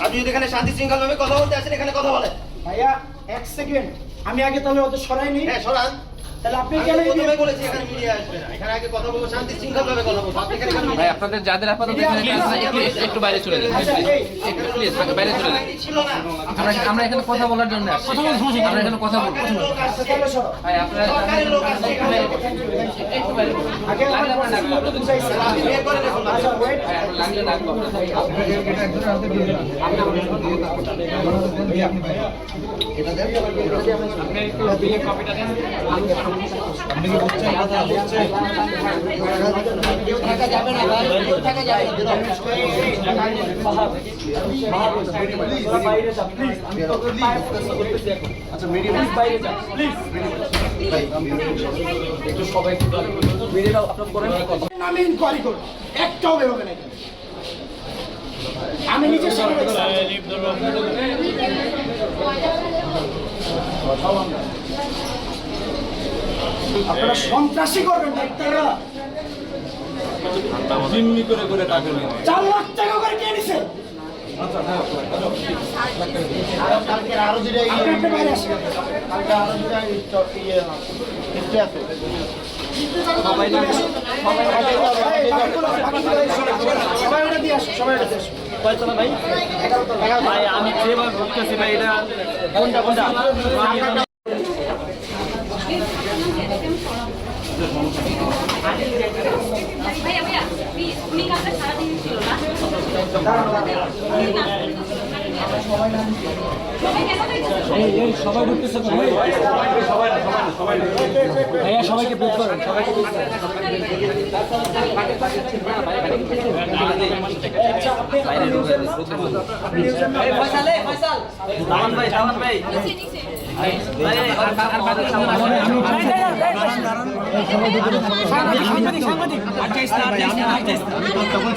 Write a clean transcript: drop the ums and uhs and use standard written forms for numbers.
আপনি যদি এখানে শান্তি শৃঙ্খলা ভাবে কথা বলতে আসেন, এখানে কথা বলেন। ভাইয়া এক সেকেন্ড, আমি আগে তাহলে ওদের সরাইনি। হ্যাঁ সরান। তাহলে আপনি আমি কেন প্রথমে বলেছি এখানে মিডিয়া আসবে না, এখানে আগে কথা বলবো, শান্তি শৃঙ্খলা ভাবে কথা বলবো। আপনি এখানে ভাই আপনাদের যাদের আপাতত এখানে আছে, একটু বাইরে চলে যান একটু প্লিজ, বাইরে চলে যান। ছিল না। আমরা এখানে কথা বলার জন্য আসছি, আমরা এখানে কথা বলবো। তাহলে সরো। ভাই আপনারা সরকারি লোক আসছে এখানে। একটু বাইরে আগে আমার প্রশ্নগুলো বুঝাইছি। আপনি বের করে দেখুন। আচ্ছা ওয়েট, লাগলে লাগবে বাইরে যান প্লিজ। আমি তো করতেছি এখন। আচ্ছা মিডিয়া প্লিজ বাইরে যান প্লিজ। একটু সবাই ভিডিওটা আপলোড করেন। আমি ইনকোয়ারি করব, একটাও বেরোবে না এখানে। আমি নিজের সামনে আপনারা সন্ত্রাসী করবেন ডাক্তাররা। জিম্মি করে করে টাকা নিয়ে 4 লাখ টাকা করে কে নিছে? আরো যেটা আপনি একটা বাইরে আসেন। আরো যেটা হিস্ট্রি আছে। সবাই এটা দিয়ে আসো, সবাই এটা দিয়ে আসো। ভাই আমি যেভাবে বলতেছি ভাই এটা কোনটা কোনটা ভাইয়া ভাইয়া প্লিজ তুমি কালকে সারাদিন ছিল না সবাই ঢুকতেছে তো ভাই। ভাইয়া সবাইকে বের করেন, সবাইকে বের করেন। আচ্ছা আপনি নিউজের না? আপনি নিউজের না? দামান ভাই নিচে নিচে সাংবাদিক